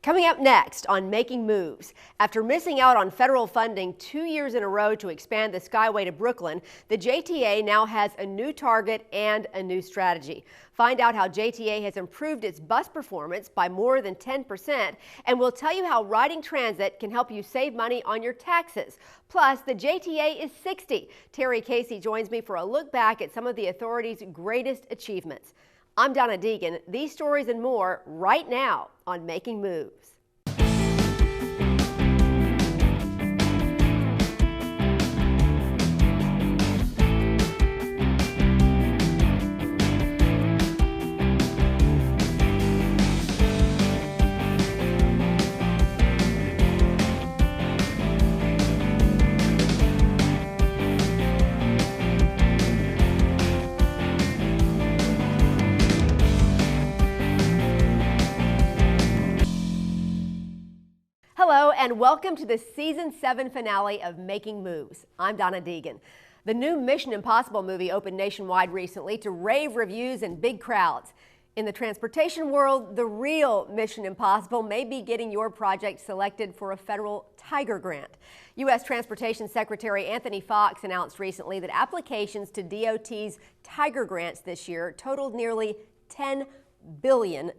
Coming up next on Making Moves. After missing out on federal funding 2 years in a row to expand the Skyway to Brooklyn, the JTA now has a new target and a new strategy. Find out how JTA has improved its bus performance by more than 10%, and we'll tell you how riding transit can help you save money on your taxes. Plus, the JTA is 60. Terry Casey joins me for a look back at some of the authority's greatest achievements. I'm Donna Deegan. These stories and more right now on Making Moves. Hello and welcome to the Season 7 finale of Making Moves. I'm Donna Deegan. The new Mission Impossible movie opened nationwide recently to rave reviews and big crowds. In the transportation world, the real Mission Impossible may be getting your project selected for a federal Tiger grant. U.S. Transportation Secretary Anthony Foxx announced recently that applications to DOT's Tiger grants this year totaled nearly $10 billion.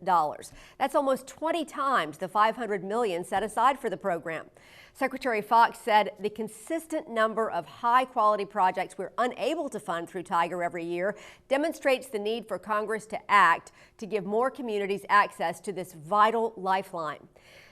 That's almost 20 times the $500 million set aside for the program. Secretary Foxx said the consistent number of high-quality projects we're unable to fund through Tiger every year demonstrates the need for Congress to act to give more communities access to this vital lifeline.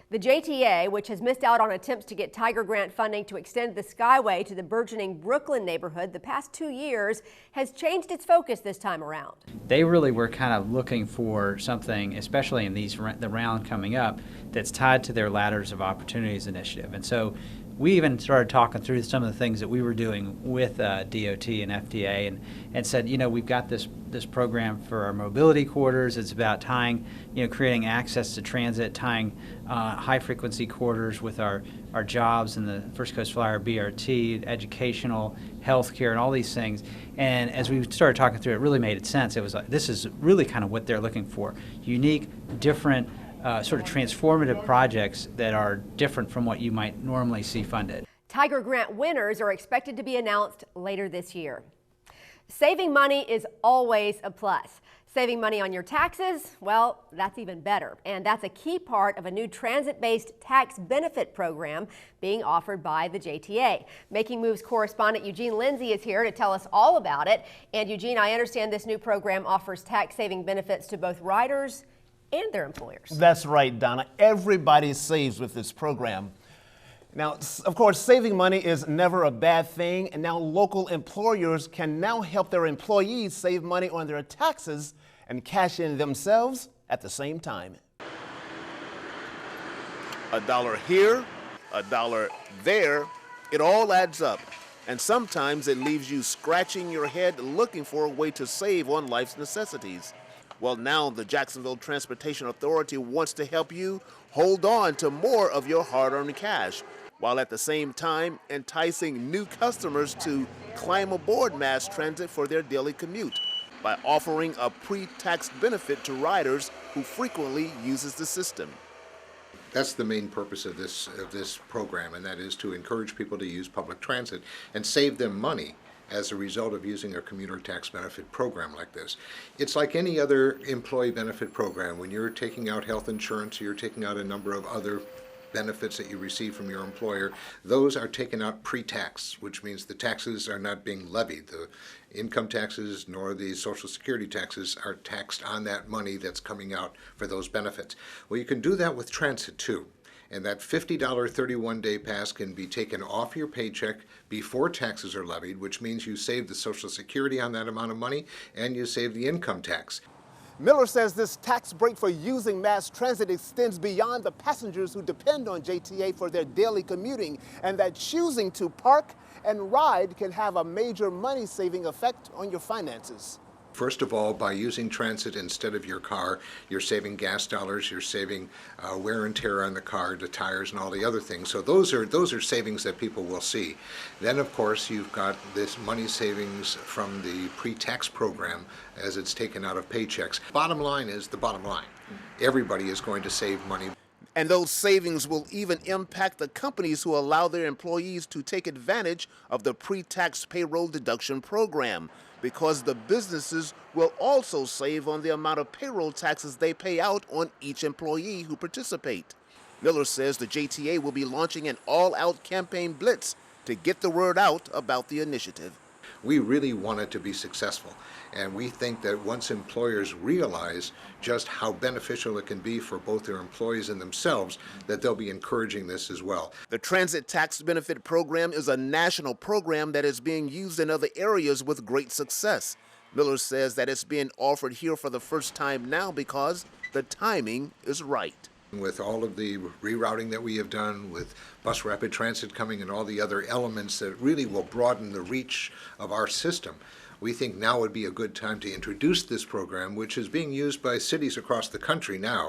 The JTA, which has missed out on attempts to get Tiger grant funding to extend the Skyway to the burgeoning Brooklyn neighborhood the past 2 years, has changed its focus this time around. They really were kind of looking for something, especially in the round coming up, that's tied to their Ladders of Opportunities initiative. And so we even started talking through some of the things that we were doing with DOT and FDA and said, you know, we've got this program for our mobility corridors. It's about tying, creating access to transit, tying high frequency corridors with our jobs in the First Coast Flyer BRT, educational, healthcare, and all these things. And as we started talking through it, really made sense. It was like, this is really kind of what they're looking for. Unique, different, sort of transformative projects that are different from what you might normally see funded. Tiger grant winners are expected to be announced later this year. Saving money is always a plus. Saving money on your taxes, well, that's even better. And that's a key part of a new transit-based tax benefit program being offered by the JTA. Making Moves correspondent Eugene Lindsay is here to tell us all about it. And Eugene, I understand this new program offers tax-saving benefits to both riders and their employers. That's right, Donna. Everybody saves with this program. Now, of course, saving money is never a bad thing, and now local employers can now help their employees save money on their taxes and cash in themselves at the same time. $1 here, $1 there, it all adds up. And sometimes it leaves you scratching your head looking for a way to save on life's necessities. Well, now the Jacksonville Transportation Authority wants to help you hold on to more of your hard-earned cash, while at the same time enticing new customers to climb aboard mass transit for their daily commute by offering a pre-tax benefit to riders who frequently uses the system. That's the main purpose of this program, and that is to encourage people to use public transit and save them money as a result of using a commuter tax benefit program like this. It's like any other employee benefit program. When you're taking out health insurance, you're taking out a number of other benefits that you receive from your employer. Those are taken out pre-tax, which means the taxes are not being levied. The income taxes nor the Social Security taxes are taxed on that money that's coming out for those benefits. Well, you can do that with transit too. And that $50 31-day pass can be taken off your paycheck before taxes are levied, which means you save the Social Security on that amount of money and you save the income tax. Miller says this tax break for using mass transit extends beyond the passengers who depend on JTA for their daily commuting, and that choosing to park and ride can have a major money-saving effect on your finances. First of all, by using transit instead of your car, you're saving gas dollars, you're saving wear and tear on the car, the tires and all the other things. So those are savings that people will see. Then of course you've got this money savings from the pre-tax program as it's taken out of paychecks. Bottom line is the bottom line. Everybody is going to save money. And those savings will even impact the companies who allow their employees to take advantage of the pre-tax payroll deduction program, because the businesses will also save on the amount of payroll taxes they pay out on each employee who participate. Miller says the JTA will be launching an all-out campaign blitz to get the word out about the initiative. We really want it to be successful, and we think that once employers realize just how beneficial it can be for both their employees and themselves, that they'll be encouraging this as well. The Transit Tax Benefit Program is a national program that is being used in other areas with great success. Miller says that it's being offered here for the first time now because the timing is right. With all of the rerouting that we have done, with bus rapid transit coming and all the other elements that really will broaden the reach of our system, we think now would be a good time to introduce this program, which is being used by cities across the country now.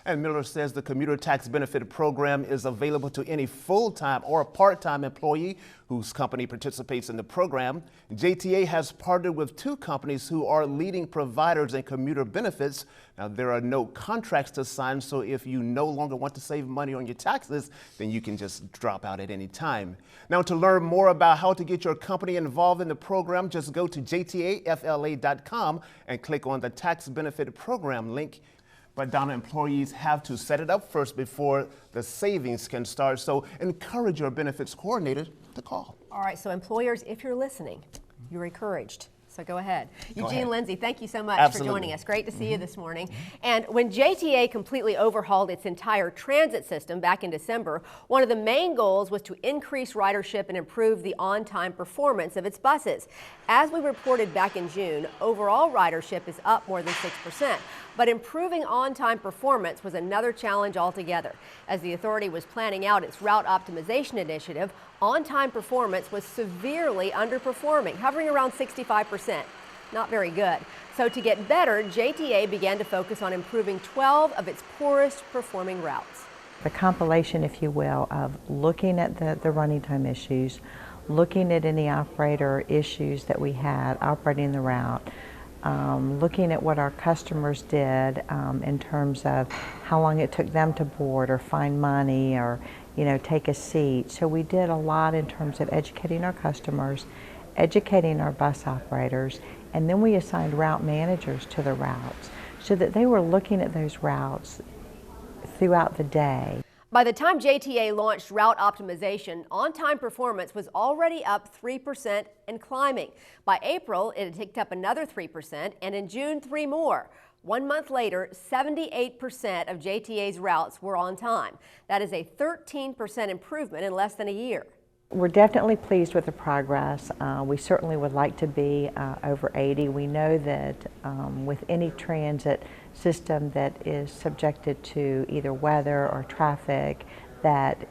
And Miller says the commuter tax benefit program is available to any full-time or part-time employee whose company participates in the program. JTA has partnered with 2 companies who are leading providers in commuter benefits. Now, there are no contracts to sign, so if you no longer want to save money on your taxes, then you can just drop out at any time. Now, to learn more about how to get your company involved in the program, just go to jtafla.com and click on the tax benefit program link. But Donna, employees have to set it up first before the savings can start. So encourage your benefits coordinator to call. All right, so employers, if you're listening, you're encouraged. So go ahead. Eugene Lindsay, thank you so much Absolutely. for joining us. Great to see you this morning. And when JTA completely overhauled its entire transit system back in December, one of the main goals was to increase ridership and improve the on-time performance of its buses. As we reported back in June, overall ridership is up more than 6%. But improving on-time performance was another challenge altogether. As the authority was planning out its route optimization initiative, on-time performance was severely underperforming, hovering around 65%. Not very good. So to get better, JTA began to focus on improving 12 of its poorest performing routes. The compilation, if you will, of looking at the running time issues, looking at any operator issues that we had operating the route, looking at what our customers did in terms of how long it took them to board or find money or take a seat. So we did a lot in terms of educating our customers, educating our bus operators, and then we assigned route managers to the routes so that they were looking at those routes throughout the day. By the time JTA launched route optimization, on-time performance was already up 3% and climbing. By April, it had ticked up another 3%, and in June, 3 more. 1 month later, 78% of JTA's routes were on time. That is a 13% improvement in less than a year. We're definitely pleased with the progress. We certainly would like to be over 80. We know that with any transit system that is subjected to either weather or traffic, that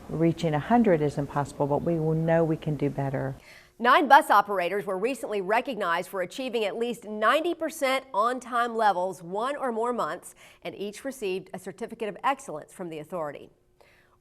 reaching 100 is impossible, but we will know we can do better. 9 bus operators were recently recognized for achieving at least 90% on-time levels 1 or more months, and each received a certificate of excellence from the authority.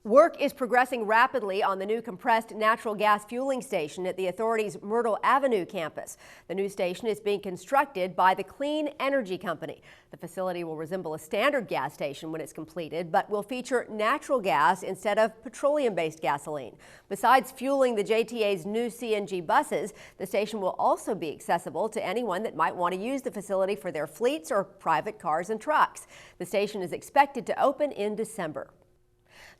Work is progressing rapidly on the new compressed natural gas fueling station at the authority's Myrtle Avenue campus. The new station is being constructed by the Clean Energy Company. The facility will resemble a standard gas station when it's completed, but will feature natural gas instead of petroleum-based gasoline. Besides fueling the JTA's new CNG buses, the station will also be accessible to anyone that might want to use the facility for their fleets or private cars and trucks. The station is expected to open in December.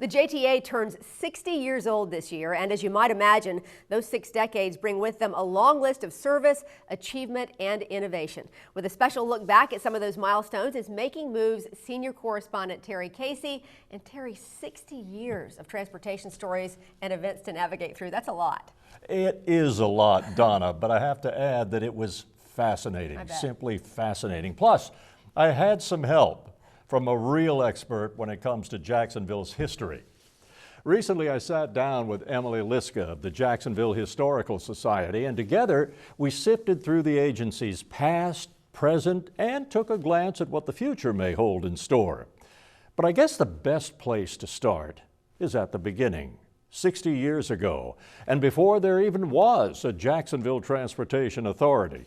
The JTA turns 60 years old this year, and as you might imagine, those 6 decades bring with them a long list of service, achievement, and innovation. With a special look back at some of those milestones is Making Moves senior correspondent Terry Casey. And Terry, 60 years of transportation stories and events to navigate through. That's a lot. It is a lot, Donna, but I have to add that it was fascinating, simply fascinating. Plus, I had some help from a real expert when it comes to Jacksonville's history. Recently, I sat down with Emily Liska of the Jacksonville Historical Society, and together we sifted through the agency's past, present, and took a glance at what the future may hold in store. But I guess the best place to start is at the beginning, 60 years ago, and before there even was a Jacksonville Transportation Authority.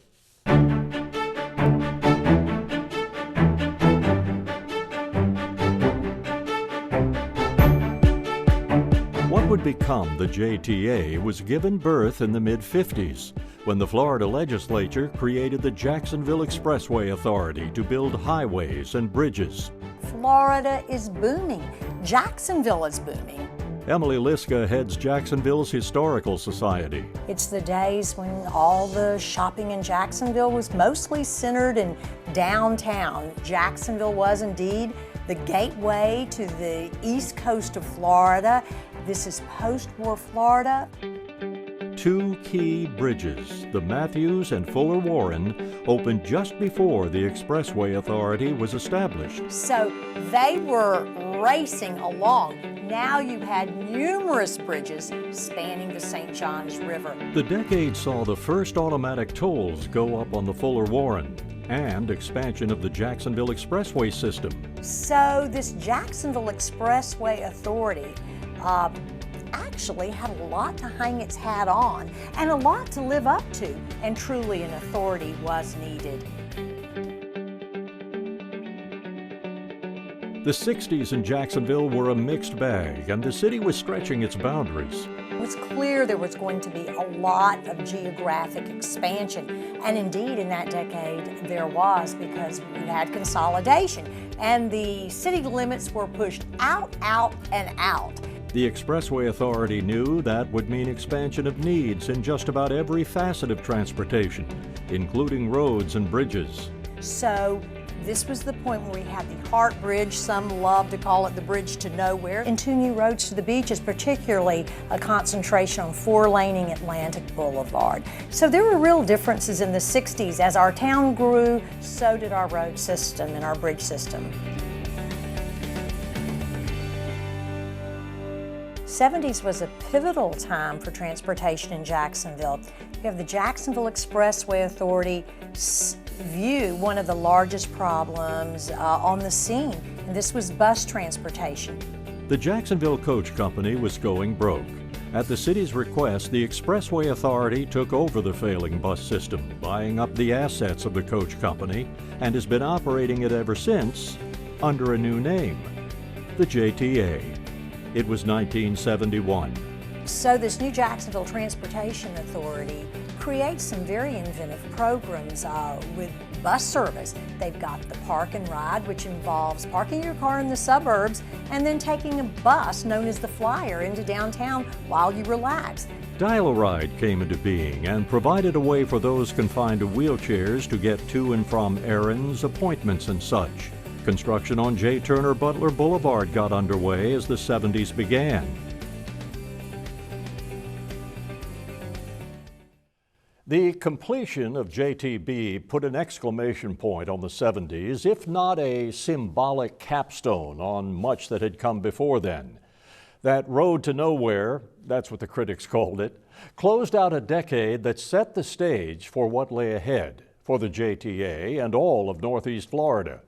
What would become the JTA was given birth in the mid-50s when the Florida legislature created the Jacksonville Expressway Authority to build highways and bridges. Florida is booming. Jacksonville is booming. Emily Liska heads Jacksonville's Historical Society. It's the days when all the shopping in Jacksonville was mostly centered in downtown. Jacksonville was indeed the gateway to the east coast of Florida. This is post-war Florida. Two key bridges, the Matthews and Fuller Warren, opened just before the Expressway Authority was established. So they were racing along. Now you had numerous bridges spanning the St. Johns River. The decade saw the first automatic tolls go up on the Fuller Warren and expansion of the Jacksonville Expressway system. So this Jacksonville Expressway Authority actually had a lot to hang its hat on and a lot to live up to, and truly an authority was needed. The 60s in Jacksonville were a mixed bag, and the city was stretching its boundaries. It was clear there was going to be a lot of geographic expansion, and indeed in that decade there was, because we had consolidation and the city limits were pushed out, and out. The Expressway Authority knew that would mean expansion of needs in just about every facet of transportation, including roads and bridges. So this was the point where we had the Hart Bridge, some love to call it the Bridge to Nowhere, and two new roads to the beaches, particularly a concentration on four-laning Atlantic Boulevard. So there were real differences in the 60s. As our town grew, so did our road system and our bridge system. 70s was a pivotal time for transportation in Jacksonville. You have the Jacksonville Expressway Authority view one of the largest problems on the scene, and this was bus transportation. The Jacksonville Coach Company was going broke. At the city's request, the Expressway Authority took over the failing bus system, buying up the assets of the Coach Company, and has been operating it ever since under a new name, the JTA. It was 1971. So this new Jacksonville Transportation Authority creates some very inventive programs with bus service. They've got the Park and Ride, which involves parking your car in the suburbs and then taking a bus known as the Flyer into downtown while you relax. Dial-A-Ride came into being and provided a way for those confined to wheelchairs to get to and from errands, appointments, and such. Construction on J. Turner Butler Boulevard got underway as the 70s began. The completion of JTB put an exclamation point on the 70s, if not a symbolic capstone on much that had come before then. That road to nowhere, that's what the critics called it, closed out a decade that set the stage for what lay ahead for the JTA and all of Northeast Florida.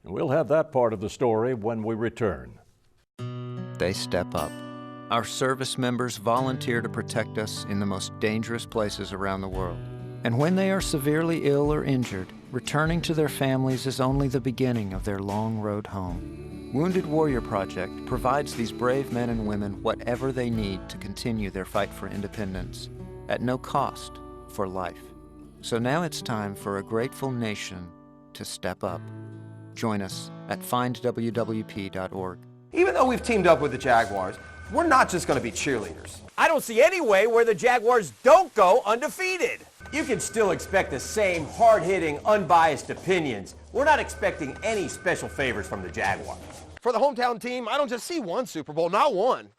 And we'll have that part of the story when we return. They step up. Our service members volunteer to protect us in the most dangerous places around the world. And when they are severely ill or injured, returning to their families is only the beginning of their long road home. Wounded Warrior Project provides these brave men and women whatever they need to continue their fight for independence, at no cost for life. So now it's time for a grateful nation to step up. Join us at findwwp.org. Even though we've teamed up with the Jaguars, we're not just going to be cheerleaders. I don't see any way where the Jaguars don't go undefeated. You can still expect the same hard-hitting, unbiased opinions. We're not expecting any special favors from the Jaguars. For the hometown team, I don't just see one Super Bowl, not one,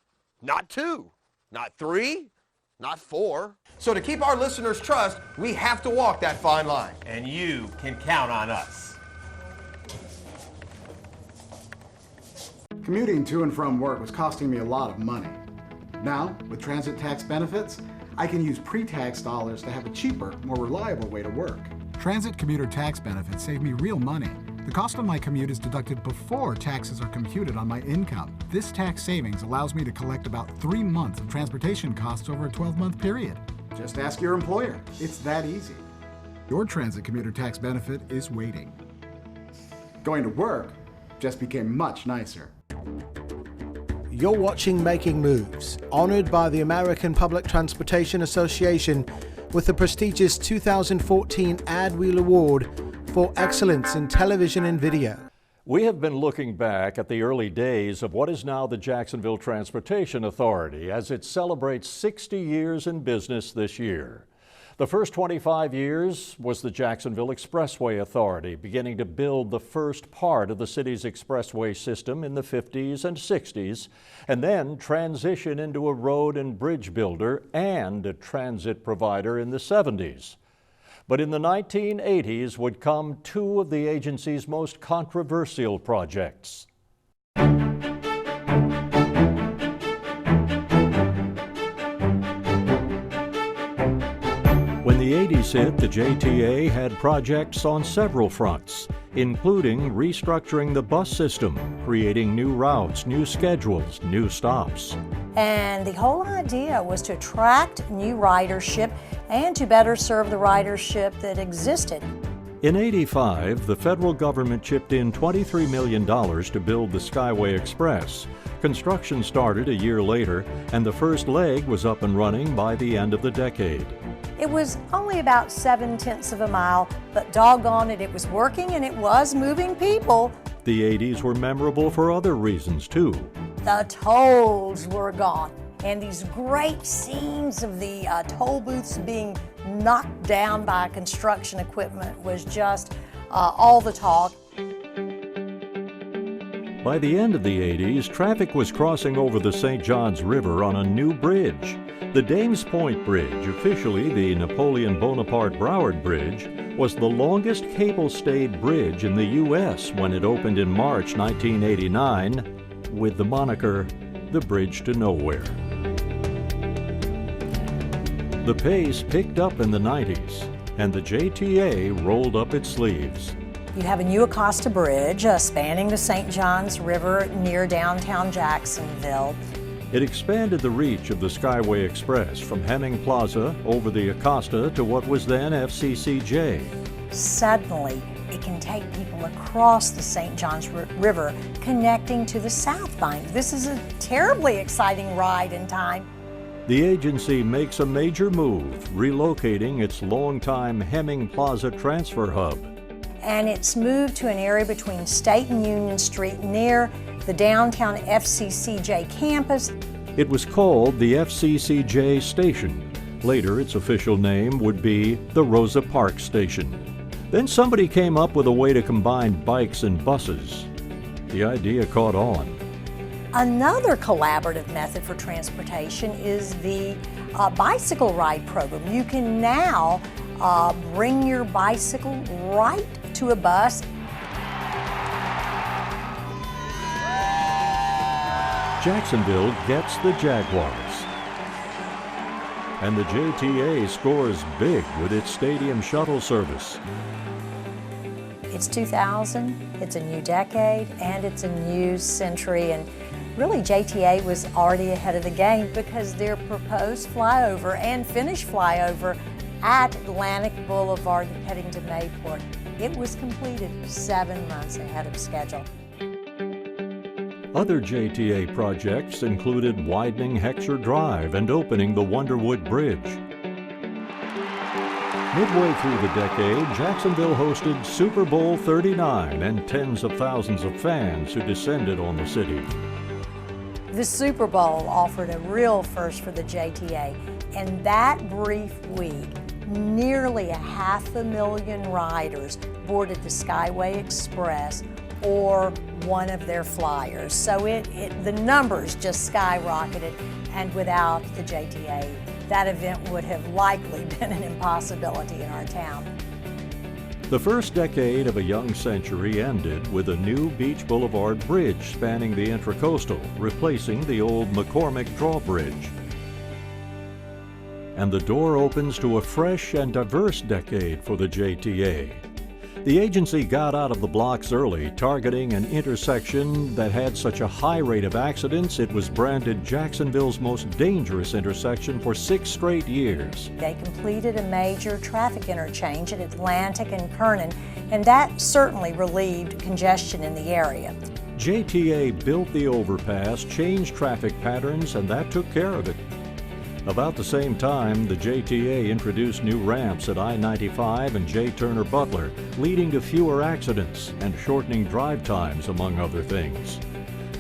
not two, not three, not four. So to keep our listeners' trust, we have to walk that fine line. And you can count on us. Commuting to and from work was costing me a lot of money. Now, with transit tax benefits, I can use pre-tax dollars to have a cheaper, more reliable way to work. Transit commuter tax benefits save me real money. The cost of my commute is deducted before taxes are computed on my income. This tax savings allows me to collect about 3 months of transportation costs over a 12-month period. Just ask your employer. It's that easy. Your transit commuter tax benefit is waiting. Going to work just became much nicer. You're watching Making Moves, honored by the American Public Transportation Association with the prestigious 2014 AdWheel Award for Excellence in Television and Video. We have been looking back at the early days of what is now the Jacksonville Transportation Authority as it celebrates 60 years in business this year. The first 25 years was the Jacksonville Expressway Authority, beginning to build the first part of the city's expressway system in the 50s and 60s, and then transition into a road and bridge builder and a transit provider in the 70s. But in the 1980s would come two of the agency's most controversial projects. When the 80s hit, the JTA had projects on several fronts, including restructuring the bus system, creating new routes, new schedules, new stops. And the whole idea was to attract new ridership and to better serve the ridership that existed. In '85, the federal government chipped in $23 million to build the Skyway Express. Construction started a year later, and the first leg was up and running by the end of the decade. It was only about 7/10 of a mile, but doggone it, it was working and it was moving people. The 80s were memorable for other reasons, too. The tolls were gone, and these great scenes of the toll booths being knocked down by construction equipment was just all the talk. By the end of the 80s, traffic was crossing over the St. Johns River on a new bridge. The Dames Point Bridge, officially the Napoleon Bonaparte Broward Bridge, was the longest cable-stayed bridge in the U.S. when it opened in March 1989 with the moniker, the Bridge to Nowhere. The pace picked up in the 90s, and the JTA rolled up its sleeves. You have a new Acosta Bridge spanning the St. Johns River near downtown Jacksonville. It expanded the reach of the Skyway Express from Hemming Plaza over the Acosta to what was then FCCJ. Suddenly, it can take people across the St. Johns River, connecting to the South Bank. This is a terribly exciting ride in time. The agency makes a major move, relocating its longtime Hemming Plaza transfer hub. And it's moved to an area between State and Union Street near the downtown FCCJ campus. It was called the FCCJ Station. Later, its official name would be the Rosa Parks Station. Then somebody came up with a way to combine bikes and buses. The idea caught on. Another collaborative method for transportation is the bicycle ride program. You can now bring your bicycle right to a bus. Jacksonville gets the Jaguars. And the JTA scores big with its stadium shuttle service. It's 2000, it's a new decade, and it's a new century. And really, JTA was already ahead of the game because their proposed flyover and finished flyover at Atlantic Boulevard heading to Mayport, it was completed 7 months ahead of schedule. Other JTA projects included widening Heckscher Drive and opening the Wonderwood Bridge. Midway through the decade, Jacksonville hosted Super Bowl 39 and tens of thousands of fans who descended on the city. The Super Bowl offered a real first for the JTA, and that brief week, nearly 500,000 riders boarded the Skyway Express or one of their flyers. So the numbers just skyrocketed, and without the JTA, that event would have likely been an impossibility in our town. The first decade of a young century ended with a new Beach Boulevard Bridge spanning the Intracoastal, replacing the old McCormick Drawbridge. And the door opens to a fresh and diverse decade for the JTA. The agency got out of the blocks early, targeting an intersection that had such a high rate of accidents it was branded Jacksonville's most dangerous intersection for 6 straight years. They completed a major traffic interchange at Atlantic and Kernan, and that certainly relieved congestion in the area. JTA built the overpass, changed traffic patterns, and that took care of it. About the same time, the JTA introduced new ramps at I-95 and J. Turner Butler, leading to fewer accidents and shortening drive times, among other things.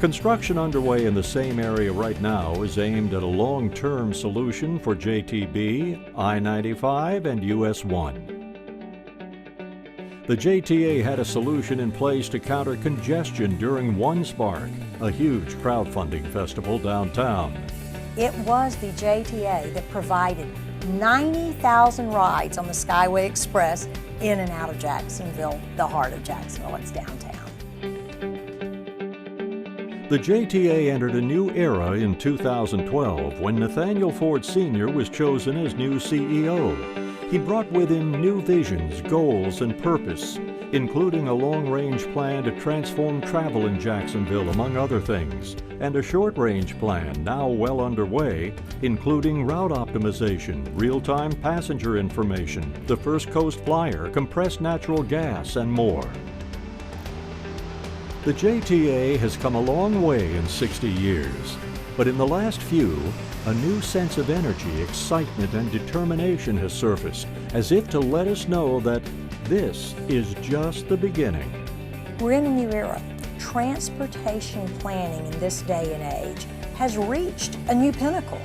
Construction underway in the same area right now is aimed at a long-term solution for JTB, I-95, and US 1. The JTA had a solution in place to counter congestion during One Spark, a huge crowdfunding festival downtown. It was the JTA that provided 90,000 rides on the Skyway Express in and out of Jacksonville, the heart of Jacksonville. It's downtown. The JTA entered a new era in 2012 when Nathaniel Ford Sr. was chosen as new CEO. He brought with him new visions, goals, and purpose, including a long-range plan to transform travel in Jacksonville, among other things, and a short-range plan now well underway, including route optimization, real-time passenger information, the First Coast Flyer, compressed natural gas, and more. The JTA has come a long way in 60 years, but in the last few, a new sense of energy, excitement, and determination has surfaced, as if to let us know that this is just the beginning. We're in a new era. Transportation planning in this day and age has reached a new pinnacle.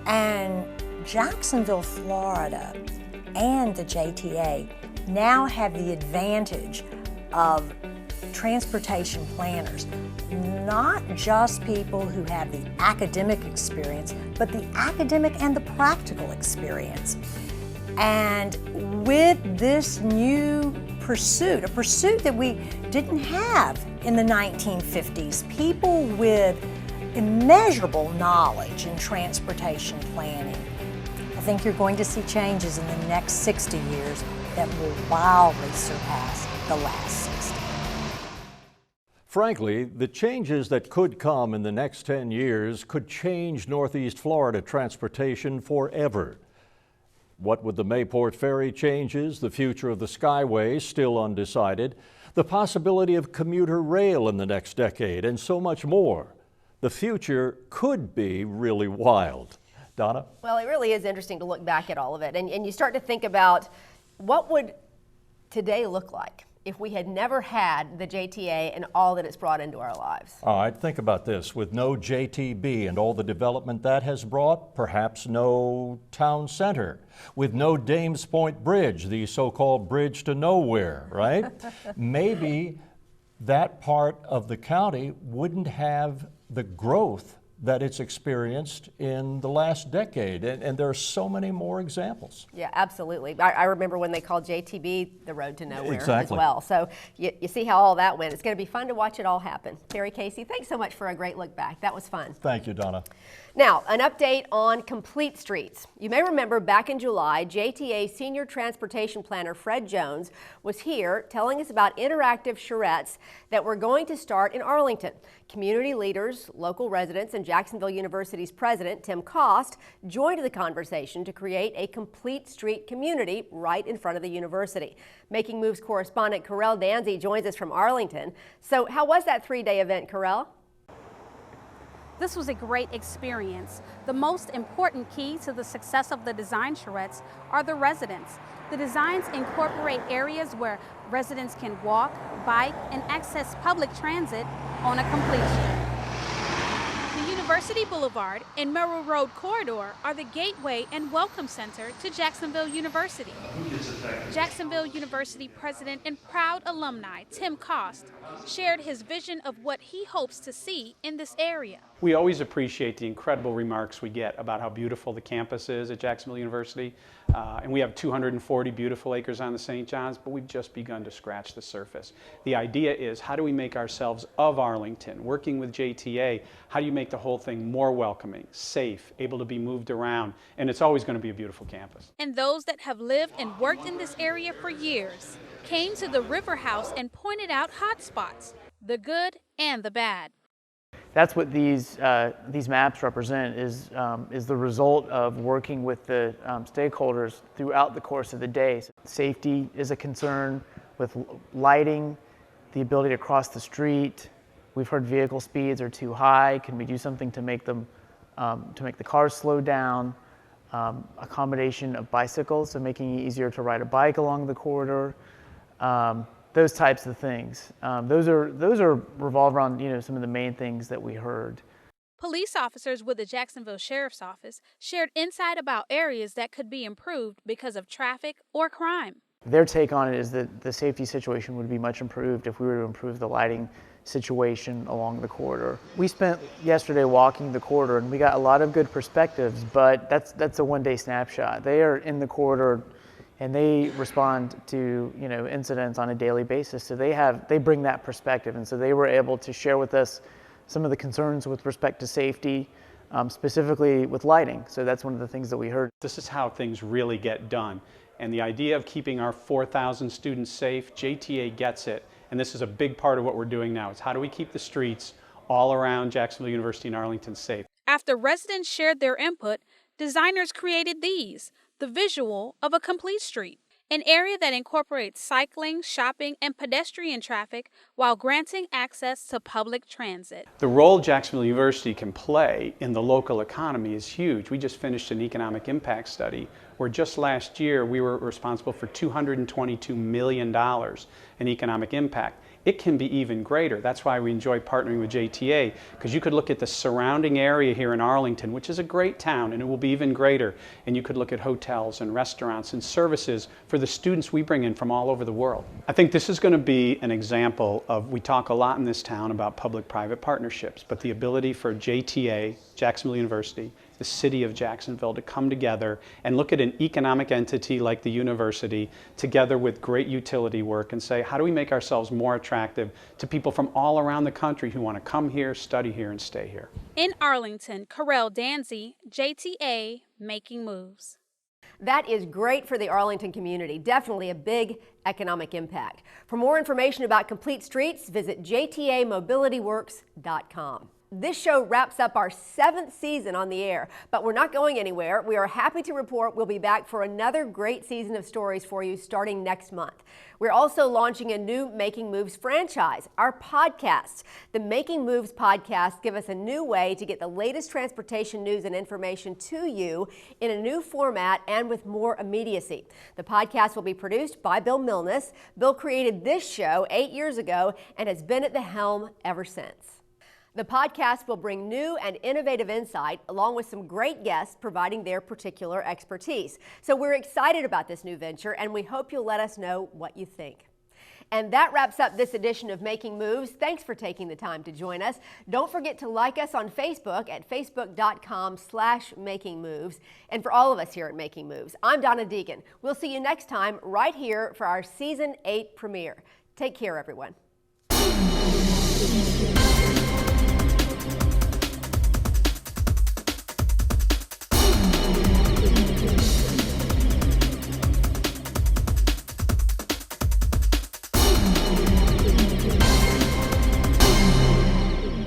And Jacksonville, Florida, and the JTA now have the advantage of transportation planners, not just people who have the academic experience, but the academic and the practical experience. And with this new pursuit, a pursuit that we didn't have in the 1950s, people with immeasurable knowledge in transportation planning, I think you're going to see changes in the next 60 years that will wildly surpass the last 60. Frankly, the changes that could come in the next 10 years could change Northeast Florida transportation forever. What with the Mayport Ferry changes, the future of the Skyway still undecided, the possibility of commuter rail in the next decade, and so much more. The future could be really wild. Donna? Well, it really is interesting to look back at all of it, and you start to think about what would today look like if we had never had the JTA and all that it's brought into our lives. All right, think about this. With no JTB and all the development that has brought, perhaps no town center. With no Dames Point Bridge, the so-called bridge to nowhere, right? Maybe that part of the county wouldn't have the growth that it's experienced in the last decade. And there are so many more examples. Yeah, absolutely. I remember when they called JTB the road to nowhere Exactly. as well. So you see how all that went. It's going to be fun to watch it all happen. Terry Casey, thanks so much for a great look back. That was fun. Thank you, Donna. Now, an update on Complete Streets. You may remember back in July, JTA Senior Transportation Planner Fred Jones was here telling us about interactive charrettes that were going to start in Arlington. Community leaders, local residents, and Jacksonville University's president, Tim Cost, joined the conversation to create a complete street community right in front of the university. Making Moves correspondent Correll Danzy joins us from Arlington. So how was that three-day event, Correll? This was a great experience. The most important key to the success of the design charrettes are the residents. The designs incorporate areas where residents can walk, bike, and access public transit on a complete street. The University Boulevard and Merrill Road corridor are the gateway and welcome center to Jacksonville University. Jacksonville University president and proud alumni Tim Cost shared his vision of what he hopes to see in this area. We always appreciate the incredible remarks we get about how beautiful the campus is at Jacksonville University. And we have 240 beautiful acres on the St. John's, but we've just begun to scratch the surface. The idea is, how do we make ourselves of Arlington? Working with JTA, how do you make the whole thing more welcoming, safe, able to be moved around? And it's always going to be a beautiful campus. And those that have lived and worked in this area for years came to the River House and pointed out hot spots, the good and the bad. That's what these maps represent, is the result of working with the stakeholders throughout the course of the day. Safety is a concern with lighting, the ability to cross the street, We've heard vehicle speeds are too high. Can we do something to make them, to make the cars slow down? Accommodation of bicycles, so making it easier to ride a bike along the corridor. Those types of things. Those are revolve around some of the main things that we heard. Police officers with the Jacksonville Sheriff's Office shared insight about areas that could be improved because of traffic or crime. Their take on it is that the safety situation would be much improved if we were to improve the lighting situation along the corridor. We spent yesterday walking the corridor and we got a lot of good perspectives, but that's a one-day snapshot. They are in the corridor and they respond to incidents on a daily basis, so they bring that perspective, and so they were able to share with us some of the concerns with respect to safety, specifically with lighting. So that's one of the things that we heard. This is how things really get done. And the idea of keeping our 4,000 students safe, JTA gets it. And this is a big part of what we're doing now. It's how do we keep the streets all around Jacksonville University and Arlington safe? After residents shared their input, designers created these, the visual of a complete street. An area that incorporates cycling, shopping, and pedestrian traffic while granting access to public transit. The role Jacksonville University can play in the local economy is huge. We just finished an economic impact study where just last year we were responsible for $222 million in economic impact. It can be even greater. That's why we enjoy partnering with JTA, because you could look at the surrounding area here in Arlington, which is a great town, and it will be even greater. And you could look at hotels and restaurants and services for the students we bring in from all over the world. I think this is going to be an example of, we talk a lot in this town about public-private partnerships, but the ability for JTA, Jacksonville University, the city of Jacksonville, to come together and look at an economic entity like the university together with great utility work and say, how do we make ourselves more attractive to people from all around the country who want to come here, study here, and stay here? In Arlington, Carell Danzy, JTA, Making Moves. That is great for the Arlington community. Definitely a big economic impact. For more information about Complete Streets, visit jtamobilityworks.com. This show wraps up our 7th season on the air, but we're not going anywhere. We are happy to report we'll be back for another great season of stories for you starting next month. We're also launching a new Making Moves franchise, our podcasts. The Making Moves podcasts give us a new way to get the latest transportation news and information to you in a new format and with more immediacy. The podcast will be produced by Bill Milnes. Bill created this show 8 years ago and has been at the helm ever since. The podcast will bring new and innovative insight along with some great guests providing their particular expertise. So we're excited about this new venture and we hope you'll let us know what you think. And that wraps up this edition of Making Moves. Thanks for taking the time to join us. Don't forget to like us on Facebook at facebook.com/makingmoves. And for all of us here at Making Moves, I'm Donna Deegan. We'll see you next time right here for our Season 8 premiere. Take care, everyone.